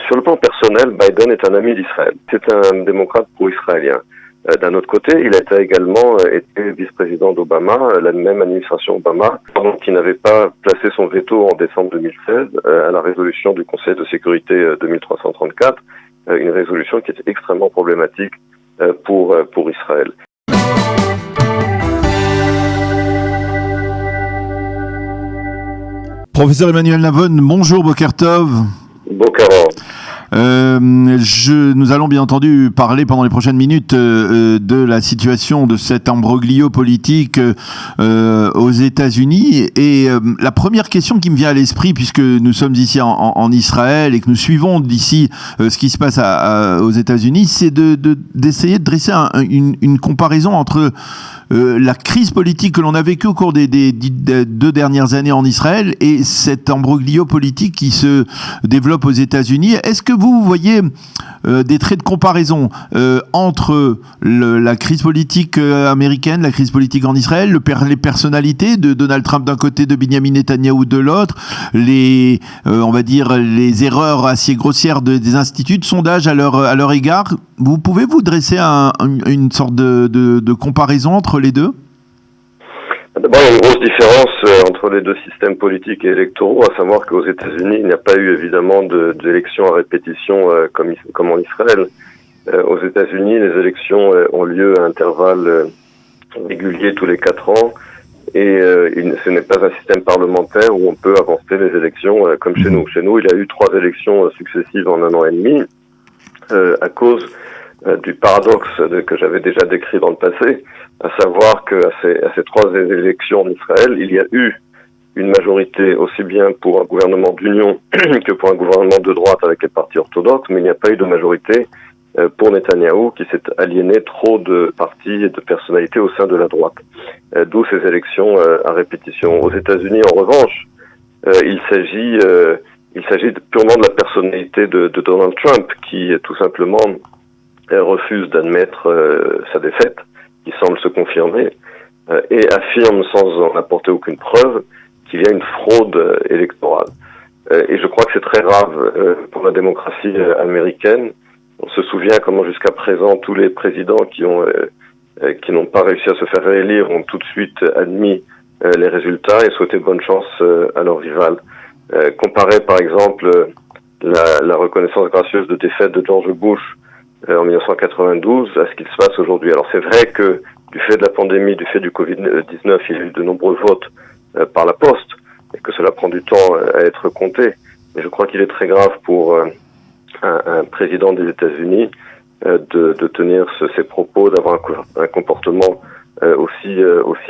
Sur le plan personnel, Biden est un ami d'Israël. C'est un démocrate pro-israélien. D'un autre côté, il a également été vice-président d'Obama, la même administration Obama, qui n'avait pas placé son veto en décembre 2016 à la résolution du Conseil de sécurité 2334, une résolution qui est extrêmement problématique pour Israël. Professeur Emmanuel Navon, bonjour, Boker Tov. Boker. Nous allons bien entendu parler pendant les prochaines minutes de la situation de cet imbroglio politique aux États-Unis. Et la première question qui me vient à l'esprit, puisque nous sommes ici en Israël et que nous suivons d'ici ce qui se passe aux États-Unis, c'est d'essayer de dresser une comparaison entre la crise politique que l'on a vécue au cours des 2 dernières années en Israël et cet imbroglio politique qui se développe aux États-Unis. Est-ce que vous voyez des traits de comparaison entre la crise politique américaine, la crise politique en Israël, les personnalités de Donald Trump d'un côté, de Benjamin Netanyahou de l'autre, on va dire les erreurs assez grossières des instituts de sondage à leur égard? Pouvez-vous dresser une sorte de comparaison entre les deux? D'abord, il y a une grosse différence entre les deux systèmes politiques et électoraux, à savoir qu'aux États-Unis, il n'y a pas eu évidemment d'élections à répétition comme en Israël. Aux États-Unis, les élections ont lieu à intervalles réguliers tous les 4 ans, et ce n'est pas un système parlementaire où on peut avancer les élections comme chez nous. Chez nous, il y a eu 3 élections successives en 1 an et demi, à cause du paradoxe que j'avais déjà décrit dans le passé, à savoir qu'à ces 3 élections en Israël, il y a eu une majorité aussi bien pour un gouvernement d'union que pour un gouvernement de droite avec les partis orthodoxes, mais il n'y a pas eu de majorité pour Netanyahou qui s'est aliéné trop de partis et de personnalités au sein de la droite. D'où ces élections à répétition. Aux États-Unis, en revanche, il s'agit purement de la personnalité de Donald Trump qui tout simplement refuse d'admettre sa défaite, qui semble se confirmer, et affirme sans en apporter aucune preuve qu'il y a une fraude électorale. Et je crois que c'est très grave pour la démocratie américaine. On se souvient comment jusqu'à présent tous les présidents qui n'ont pas réussi à se faire réélire ont tout de suite admis les résultats et souhaité bonne chance à leurs rivales. Comparer par exemple la reconnaissance gracieuse de défaite de George Bush en 1992 à ce qu'il se passe aujourd'hui. Alors c'est vrai que du fait de la pandémie, du fait du Covid-19, il y a eu de nombreux votes par la poste et que cela prend du temps à être compté. Mais je crois qu'il est très grave pour un président des États-Unis de tenir ces propos, d'avoir un comportement aussi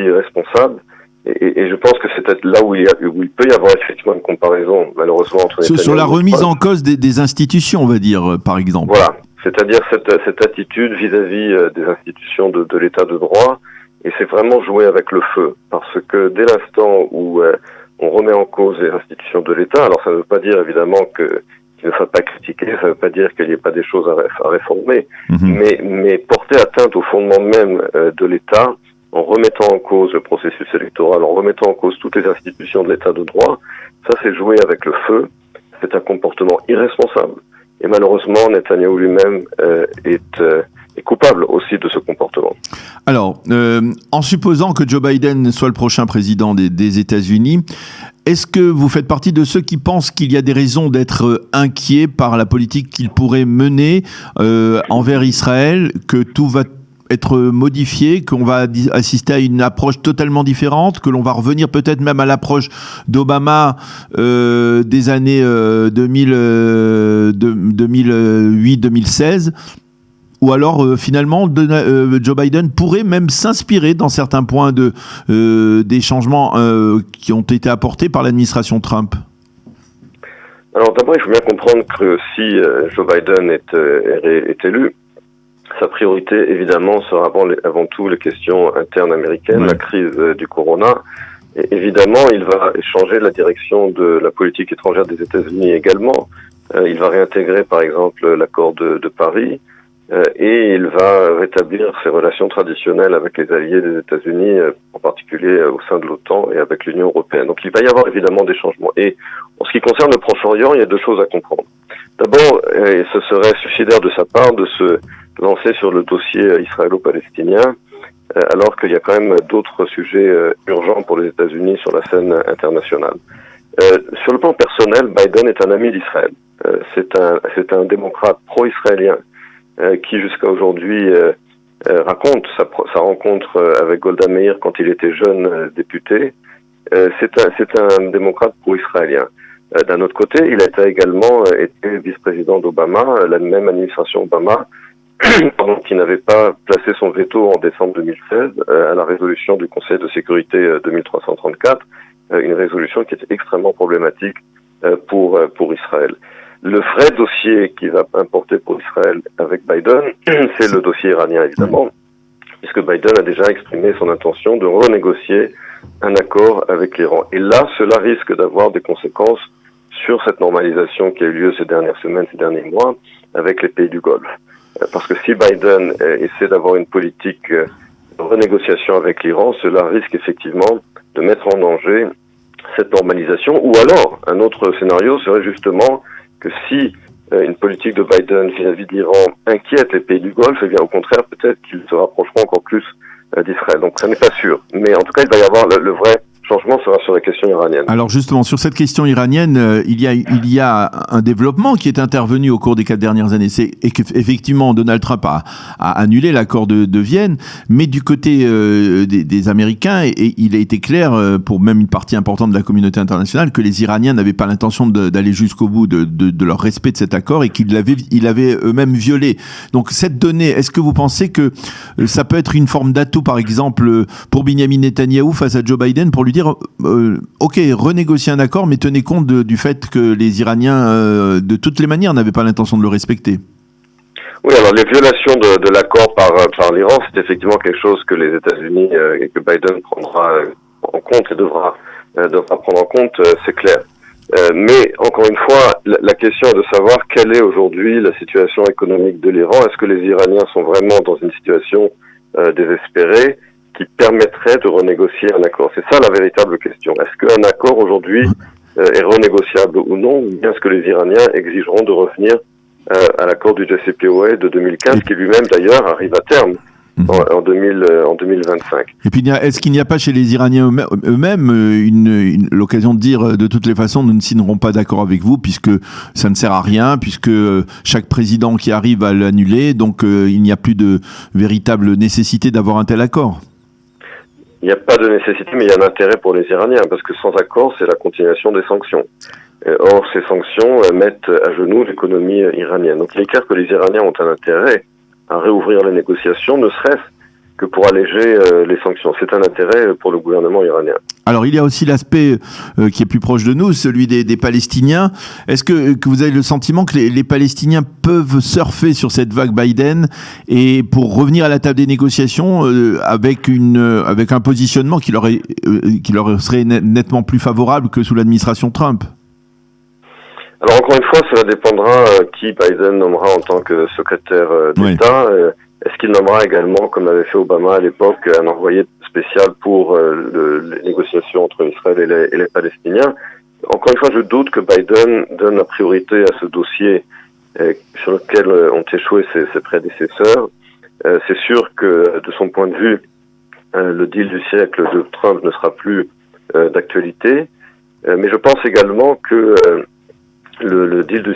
irresponsable. Et je pense que c'est peut-être là où il peut y avoir effectivement une comparaison, malheureusement, entre Netanyahou sur la remise en cause des institutions, on va dire, par exemple. Voilà. C'est-à-dire cette attitude vis-à-vis des institutions de l'état de droit, et c'est vraiment jouer avec le feu, parce que dès l'instant où on remet en cause les institutions de l'État, alors ça ne veut pas dire évidemment qu'il ne soit pas critiqué, ça ne veut pas dire qu'il n'y ait pas des choses à réformer, mais porter atteinte au fondement même de l'État, en remettant en cause le processus électoral, en remettant en cause toutes les institutions de l'état de droit, ça c'est jouer avec le feu, c'est un comportement irresponsable. Et malheureusement, Netanyahou lui-même est coupable aussi de ce comportement. Alors, en supposant que Joe Biden soit le prochain président des États-Unis, est-ce que vous faites partie de ceux qui pensent qu'il y a des raisons d'être inquiets par la politique qu'il pourrait mener envers Israël, que tout va être modifié, qu'on va assister à une approche totalement différente, que l'on va revenir peut-être même à l'approche d'Obama des années 2008-2016, ou alors finalement Joe Biden pourrait même s'inspirer dans certains points des changements qui ont été apportés par l'administration Trump? Alors d'abord, il faut bien comprendre que si Joe Biden est élu, sa priorité, évidemment, sera avant tout les questions internes américaines, la crise du corona. Et évidemment, il va changer la direction de la politique étrangère des États-Unis également. Il va réintégrer, par exemple, l'accord de Paris. et il va rétablir ses relations traditionnelles avec les alliés des États-Unis, en particulier au sein de l'OTAN et avec l'Union européenne. Donc il va y avoir évidemment des changements. Et en ce qui concerne le Proche-Orient, il y a deux choses à comprendre. D'abord, ce serait suicidaire de sa part de se lancer sur le dossier israélo-palestinien, alors qu'il y a quand même d'autres sujets urgents pour les États-Unis sur la scène internationale. Sur le plan personnel, Biden est un ami d'Israël. C'est un démocrate pro-israélien qui jusqu'à aujourd'hui raconte sa rencontre avec Golda Meir quand il était jeune député. C'est un démocrate pro-israélien. D'un autre côté, il a également été vice-président d'Obama, la même administration Obama, qui n'avait pas placé son veto en décembre 2016 à la résolution du Conseil de sécurité 2334, une résolution qui était extrêmement problématique pour Israël. Le vrai dossier qui va importer pour Israël avec Biden, c'est le dossier iranien, évidemment, puisque Biden a déjà exprimé son intention de renégocier un accord avec l'Iran. Et là, cela risque d'avoir des conséquences sur cette normalisation qui a eu lieu ces dernières semaines, ces derniers mois, avec les pays du Golfe. Parce que si Biden essaie d'avoir une politique de renégociation avec l'Iran, cela risque effectivement de mettre en danger cette normalisation. Ou alors, un autre scénario serait justement que si une politique de Biden vis-à-vis de l'Iran inquiète les pays du Golfe, eh bien au contraire, peut-être qu'ils se rapprocheront encore plus d'Israël. Donc ça n'est pas sûr. Mais en tout cas, il va y avoir le vrai changement sera sur la question iranienne. Alors justement, sur cette question iranienne, il y a un développement qui est intervenu au cours des 4 dernières années. C'est qu'effectivement, Donald Trump a annulé l'accord de Vienne, mais du côté des Américains, il a été clair, pour même une partie importante de la communauté internationale, que les Iraniens n'avaient pas l'intention d'aller jusqu'au bout de leur respect de cet accord et qu'ils l'avaient eux-mêmes violé. Donc cette donnée, est-ce que vous pensez que ça peut être une forme d'atout, par exemple, pour Benjamin Netanyahou face à Joe Biden, pour lui dire ok, renégocier un accord, mais tenez compte du fait que les Iraniens, de toutes les manières, n'avaient pas l'intention de le respecter. Oui, alors les violations de l'accord par l'Iran, c'est effectivement quelque chose que les États-Unis et que Biden prendra en compte et devra prendre en compte, c'est clair. Mais encore une fois, la question est de savoir quelle est aujourd'hui la situation économique de l'Iran. Est-ce que les Iraniens sont vraiment dans une situation désespérée qui permettrait de renégocier un accord? C'est ça la véritable question. Est-ce qu'un accord aujourd'hui est renégociable ou non? Ou bien est-ce que les Iraniens exigeront de revenir à l'accord du JCPOA de 2015, qui lui-même d'ailleurs arrive à terme en 2025. Et puis, est-ce qu'il n'y a pas chez les Iraniens eux-mêmes l'occasion de dire de toutes les façons, nous ne signerons pas d'accord avec vous puisque ça ne sert à rien, puisque chaque président qui arrive va l'annuler, donc il n'y a plus de véritable nécessité d'avoir un tel accord? Il n'y a pas de nécessité, mais il y a un intérêt pour les Iraniens, parce que sans accord, c'est la continuation des sanctions. Or, ces sanctions mettent à genoux l'économie iranienne. Donc, il est clair que les Iraniens ont un intérêt à réouvrir les négociations, ne serait-ce que pour alléger les sanctions. C'est un intérêt pour le gouvernement iranien. Alors, il y a aussi l'aspect qui est plus proche de nous, celui des Palestiniens. Est-ce que vous avez le sentiment que les Palestiniens peuvent surfer sur cette vague Biden et pour revenir à la table des négociations avec un positionnement qui leur serait nettement plus favorable que sous l'administration Trump? Alors, encore une fois, cela dépendra qui Biden nommera en tant que secrétaire d'État. Oui. Est-ce qu'il nommera également, comme l'avait fait Obama à l'époque, un envoyé spécial pour les négociations entre Israël et les Palestiniens? Encore une fois, je doute que Biden donne la priorité à ce dossier sur lequel ont échoué ses prédécesseurs. C'est sûr que, de son point de vue, le deal du siècle de Trump ne sera plus d'actualité. Mais je pense également que le deal du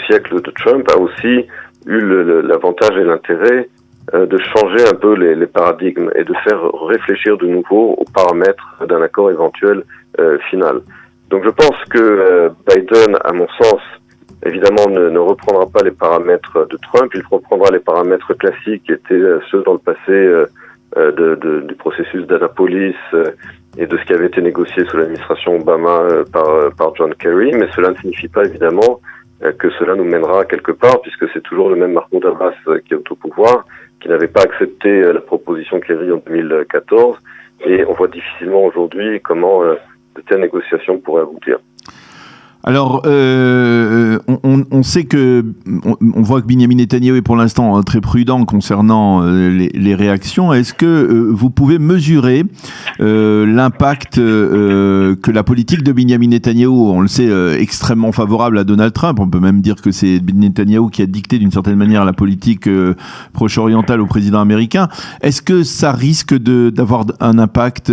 siècle de Trump a aussi eu l'avantage et l'intérêt de changer un peu les paradigmes et de faire réfléchir de nouveau aux paramètres d'un accord éventuel final. Donc je pense que Biden, à mon sens, évidemment ne reprendra pas les paramètres de Trump, il reprendra les paramètres classiques qui étaient ceux dans le passé du processus d'Annapolis et de ce qui avait été négocié sous l'administration Obama par John Kerry, mais cela ne signifie pas évidemment que cela nous mènera quelque part, puisque c'est toujours le même Mahmoud Abbas qui est au pouvoir, qui n'avait pas accepté la proposition Kerry en 2014, et on voit difficilement aujourd'hui comment de telles négociations pourraient aboutir. Alors, on sait on voit que Benyamin Netanyahou est pour l'instant très prudent concernant les réactions. Est-ce que vous pouvez mesurer l'impact que la politique de Benyamin Netanyahou, on le sait, extrêmement favorable à Donald Trump, on peut même dire que c'est Netanyahou qui a dicté d'une certaine manière la politique proche-orientale au président américain. Est-ce que ça risque d'avoir un impact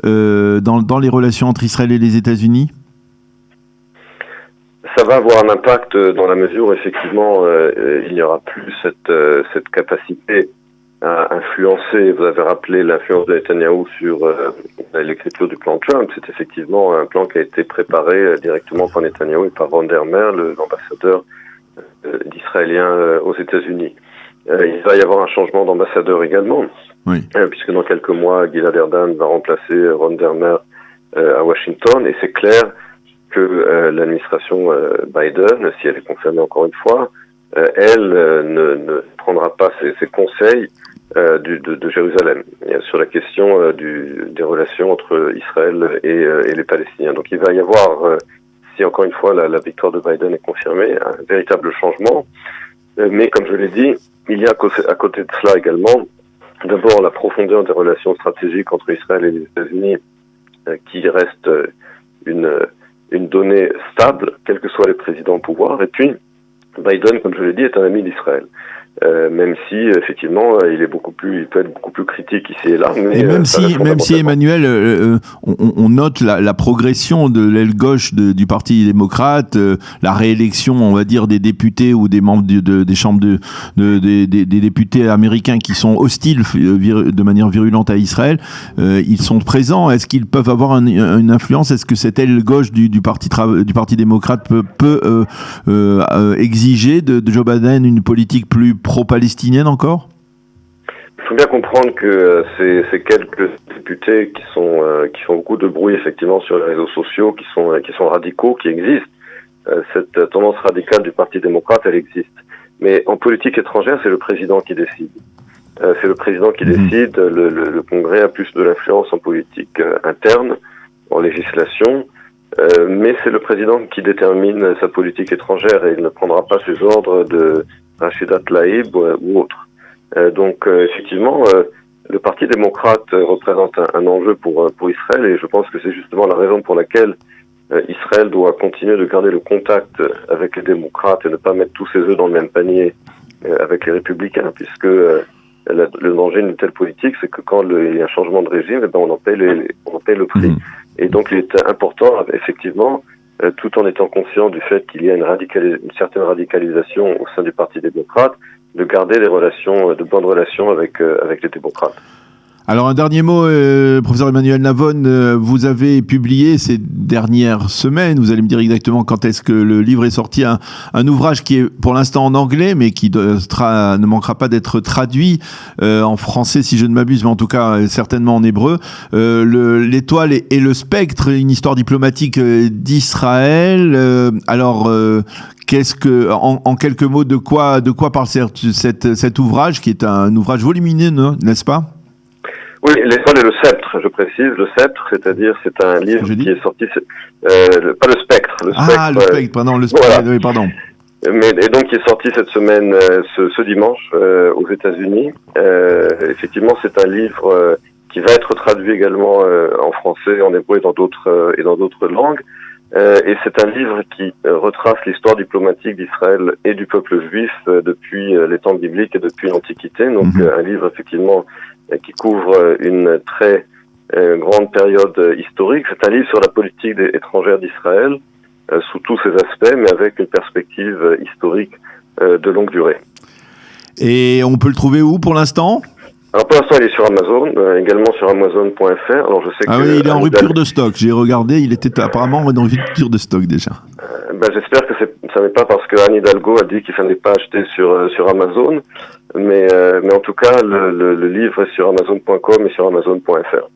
dans les relations entre Israël et les États-Unis ? Ça va avoir un impact dans la mesure où effectivement il n'y aura plus cette capacité à influencer. Vous avez rappelé l'influence de Netanyahou sur l'écriture du plan Trump. C'est effectivement un plan qui a été préparé directement par Netanyahou et par Ron Dermer, l'ambassadeur d'Israéliens aux États-Unis. Il va y avoir un changement d'ambassadeur également, oui. Puisque dans quelques mois, Gilad Erdan va remplacer Ron Dermer à Washington, et c'est clair que l'administration Biden, si elle est confirmée encore une fois, elle ne prendra pas ses conseils de Jérusalem sur la question des relations entre Israël et les Palestiniens. Donc il va y avoir, si encore une fois la victoire de Biden est confirmée, un véritable changement. Mais comme je l'ai dit, il y a à côté de cela également, d'abord la profondeur des relations stratégiques entre Israël et les États-Unis, qui reste une donnée stable, quels que soient les présidents au pouvoir. Et puis, Biden, comme je l'ai dit, est un ami d'Israël. Même si, effectivement, il peut être beaucoup plus critique ici et là. Mais, et même si Emmanuel, on note la progression de l'aile gauche du Parti démocrate, la réélection, on va dire, des députés ou des membres des chambres des députés américains qui sont hostiles de manière virulente à Israël, ils sont présents. Est-ce qu'ils peuvent avoir une influence? Est-ce que cette aile gauche du Parti démocrate peut exiger de Joe Biden une politique plus pro-palestinienne encore? Il faut bien comprendre que ces quelques députés qui font beaucoup de bruit effectivement sur les réseaux sociaux, qui sont radicaux, qui existent. Cette tendance radicale du Parti démocrate, elle existe. Mais en politique étrangère, c'est le président qui décide. C'est le président qui décide. Le Congrès a plus de l'influence en politique interne, en législation. Mais c'est le président qui détermine sa politique étrangère, et il ne prendra pas ses ordres de Rachida Tlaib ou autre. Donc effectivement, le Parti démocrate représente un enjeu pour Israël, et je pense que c'est justement la raison pour laquelle Israël doit continuer de garder le contact avec les démocrates et ne pas mettre tous ses œufs dans le même panier avec les républicains, puisque le danger d'une telle politique, c'est que quand il y a un changement de régime, on en paye le prix. Et donc il est important, effectivement, tout en étant conscient du fait qu'il y a une certaine radicalisation au sein du Parti démocrate, de garder de bonnes relations avec les démocrates. Alors un dernier mot, professeur Emmanuel Navon, vous avez publié ces dernières semaines, vous allez me dire exactement quand est-ce que le livre est sorti, un ouvrage qui est pour l'instant en anglais, mais qui ne manquera pas d'être traduit en français si je ne m'abuse, mais en tout cas certainement en hébreu, l'étoile et le spectre, une histoire diplomatique d'Israël. Alors en quelques mots, de quoi parle cet ouvrage, qui est un ouvrage volumineux, n'est-ce pas? Oui, l'étoile et le sceptre, je précise. Le sceptre, c'est-à-dire, c'est un livre qui est sorti, pas le spectre. Le spectre, pardon, le spectre, voilà. Oui, pardon. Et donc, qui est sorti cette semaine, ce dimanche, aux États-Unis. Effectivement, c'est un livre qui va être traduit également en français, en hébreu et dans d'autres langues. Et c'est un livre qui retrace l'histoire diplomatique d'Israël et du peuple juif depuis les temps bibliques et depuis l'Antiquité. Donc, un livre, effectivement, qui couvre une très grande période historique. C'est un livre sur la politique étrangère d'Israël, sous tous ses aspects, mais avec une perspective historique de longue durée. Et on peut le trouver où pour l'instant ? Alors pour l'instant, il est sur Amazon, également sur Amazon.fr. Alors je sais oui, il est en rupture de stock. J'ai regardé, il était apparemment en rupture de stock déjà. J'espère que ça n'est pas parce que Anne Hidalgo a dit qu'il ne fallait pas acheter sur Amazon, mais en tout cas, le livre est sur Amazon.com et sur Amazon.fr.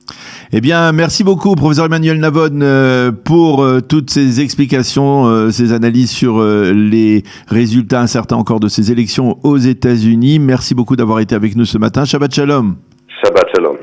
Eh bien, merci beaucoup, professeur Emmanuel Navon, pour toutes ces explications, ces analyses sur les résultats incertains encore de ces élections aux États-Unis. Merci beaucoup d'avoir été avec nous ce matin. Shabbat Shalom. Shabbat Shalom.